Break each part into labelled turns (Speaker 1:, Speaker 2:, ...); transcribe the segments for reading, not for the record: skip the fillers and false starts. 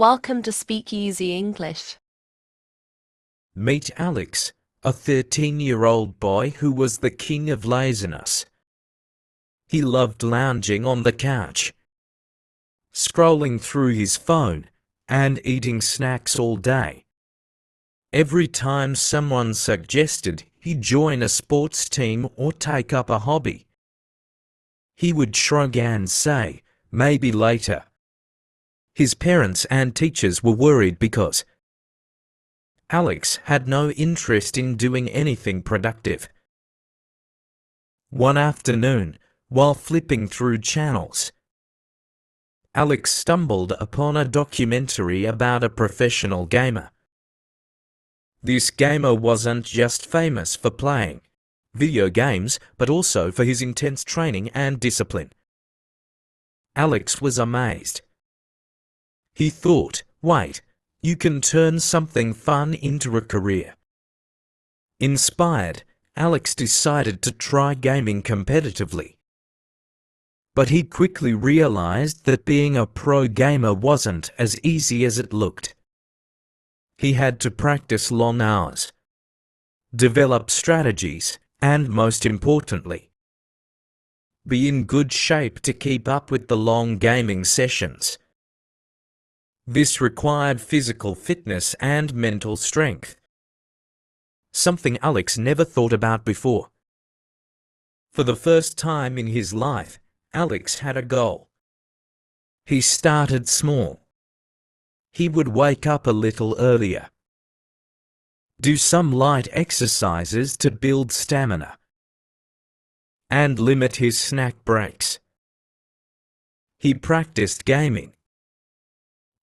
Speaker 1: Welcome to Speakeasy English.
Speaker 2: Meet Alex, a 13-year-old boy who was the king of laziness. He loved lounging on the couch, scrolling through his phone, and eating snacks all day. Every time someone suggested he join a sports team or take up a hobby, he would shrug and say, "Maybe later." His parents and teachers were worried because Alex had no interest in doing anything productive. One afternoon, while flipping through channels, Alex stumbled upon a documentary about a professional gamer. This gamer wasn't just famous for playing video games, but also for his intense training and discipline. Alex was amazed. He thought, wait, you can turn something fun into a career. Inspired, Alex decided to try gaming competitively. But he quickly realized that being a pro gamer wasn't as easy as it looked. He had to practice long hours, develop strategies, and most importantly, be in good shape to keep up with the long gaming sessions. This required physical fitness and mental strength, something Alex never thought about before. For the first time in his life, Alex had a goal. He started small. He would wake up a little earlier, do some light exercises to build stamina, and limit his snack breaks. He practiced gaming,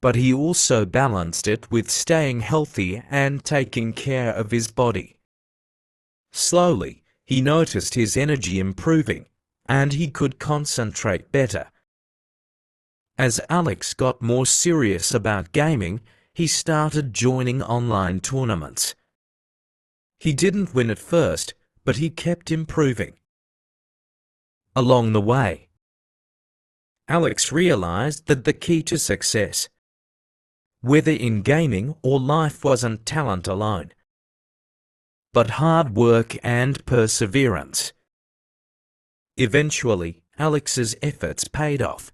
Speaker 2: but he also balanced it with staying healthy and taking care of his body. Slowly, he noticed his energy improving, and he could concentrate better. As Alex got more serious about gaming, he started joining online tournaments. He didn't win at first, but he kept improving. Along the way, Alex realized that the key to success, whether in gaming or life, wasn't talent alone, but hard work and perseverance. Eventually, Alex's efforts paid off.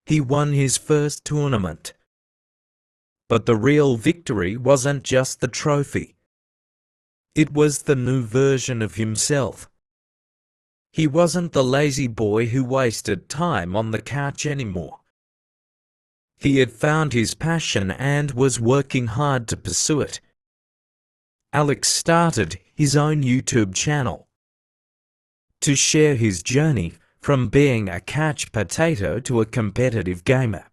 Speaker 2: He won his first tournament. But the real victory wasn't just the trophy. It was the new version of himself. He wasn't the lazy boy who wasted time on the couch anymore. He had found his passion and was working hard to pursue it. Alex started his own YouTube channel to share his journey from being a couch potato to a competitive gamer.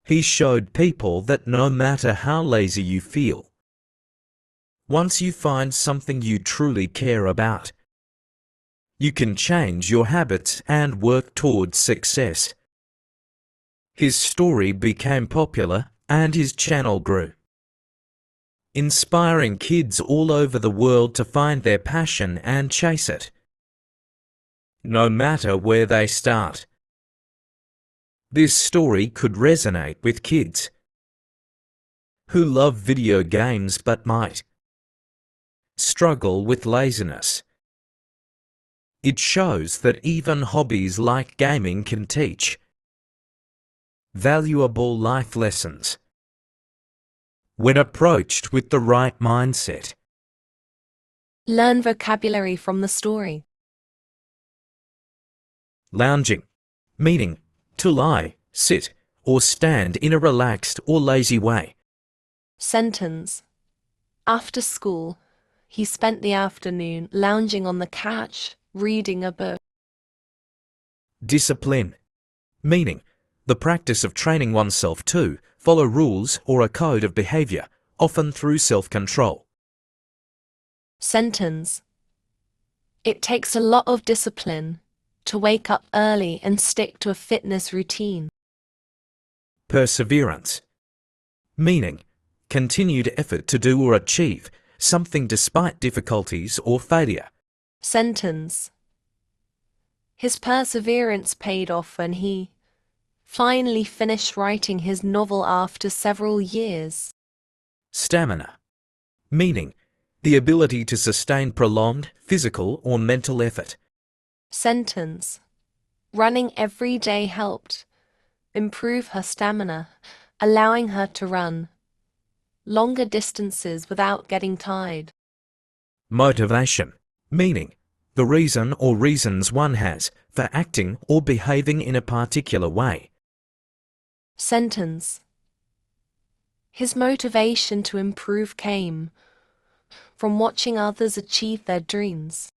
Speaker 2: He showed people that no matter how lazy you feel, once you find something you truly care about, you can change your habits and work towards success. His story became popular and his channel grew, inspiring kids all over the world to find their passion and chase it, no matter where they start. This story could resonate with kids who love video games but might struggle with laziness. It shows that even hobbies like gaming can teach valuable life lessons when approached with the right mindset.
Speaker 1: Learn vocabulary from the story.
Speaker 2: Lounging, meaning to lie, sit, or stand in a relaxed or lazy way.
Speaker 1: Sentence. After school, he spent the afternoon lounging on the couch, reading a book.
Speaker 2: Discipline, meaning the practice of training oneself to follow rules or a code of behavior, often through self-control.
Speaker 1: Sentence. It takes a lot of discipline to wake up early and stick to a fitness routine.
Speaker 2: Perseverance, meaning continued effort to do or achieve something despite difficulties or failure.
Speaker 1: Sentence. His perseverance paid off when he finally finished writing his novel after several years.
Speaker 2: Stamina. Meaning, the ability to sustain prolonged physical or mental effort.
Speaker 1: Sentence. Running every day helped improve her stamina, allowing her to run longer distances without getting tired.
Speaker 2: Motivation. Meaning, the reason or reasons one has for acting or behaving in a particular way.
Speaker 1: Sentence. His motivation to improve came from watching others achieve their dreams.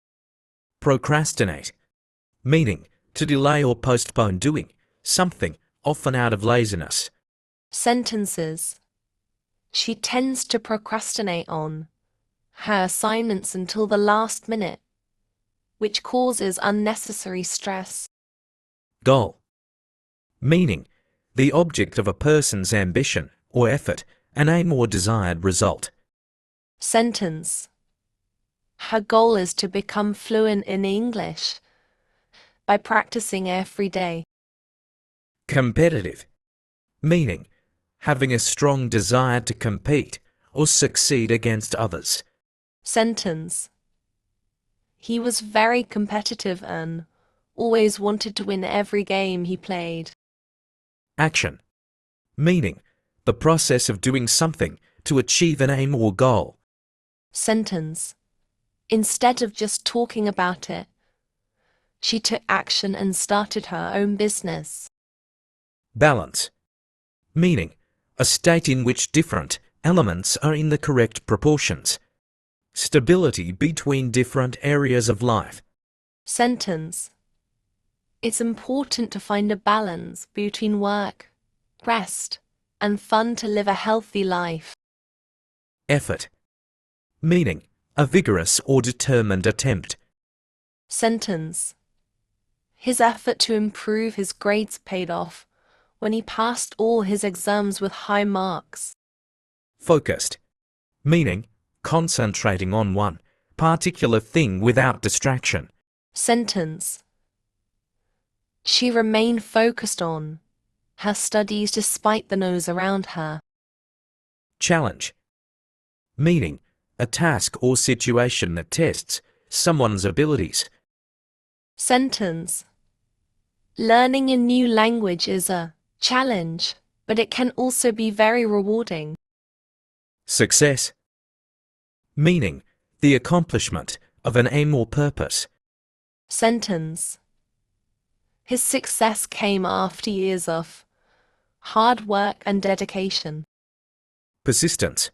Speaker 2: Procrastinate. Meaning, to delay or postpone doing something, often out of laziness.
Speaker 1: Sentences. She tends to procrastinate on her assignments until the last minute, which causes unnecessary stress.
Speaker 2: Goal. Meaning, the object of a person's ambition or effort, an aim or desired result.
Speaker 1: Sentence. Her goal is to become fluent in English by practicing every day.
Speaker 2: Competitive. Meaning, having a strong desire to compete or succeed against others.
Speaker 1: Sentence. He was very competitive and always wanted to win every game he played.
Speaker 2: Action. Meaning, the process of doing something to achieve an aim or goal.
Speaker 1: Sentence. Instead of just talking about it, she took action and started her own business.
Speaker 2: Balance. Meaning, a state in which different elements are in the correct proportions. Stability between different areas of life.
Speaker 1: Sentence. It's important to find a balance between work, rest, and fun to live a healthy life.
Speaker 2: Effort. Meaning, a vigorous or determined attempt.
Speaker 1: Sentence. His effort to improve his grades paid off when he passed all his exams with high marks.
Speaker 2: Focused. Meaning, concentrating on one particular thing without distraction.
Speaker 1: Sentence. She remained focused on her studies despite the noise around her.
Speaker 2: Challenge. Meaning, a task or situation that tests someone's abilities.
Speaker 1: Sentence. Learning a new language is a challenge, but it can also be very rewarding.
Speaker 2: Success. Meaning, the accomplishment of an aim or purpose.
Speaker 1: Sentence. His success came after years of hard work and dedication.
Speaker 2: Persistence.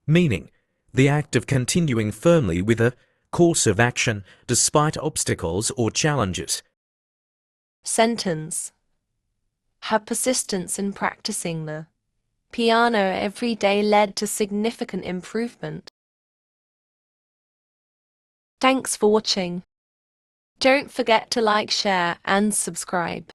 Speaker 2: Meaning, the act of continuing firmly with a course of action despite obstacles or challenges.
Speaker 1: Sentence. Her persistence in practicing the piano every day led to significant improvement. Thanks for watching. Don't forget to like, share, and subscribe.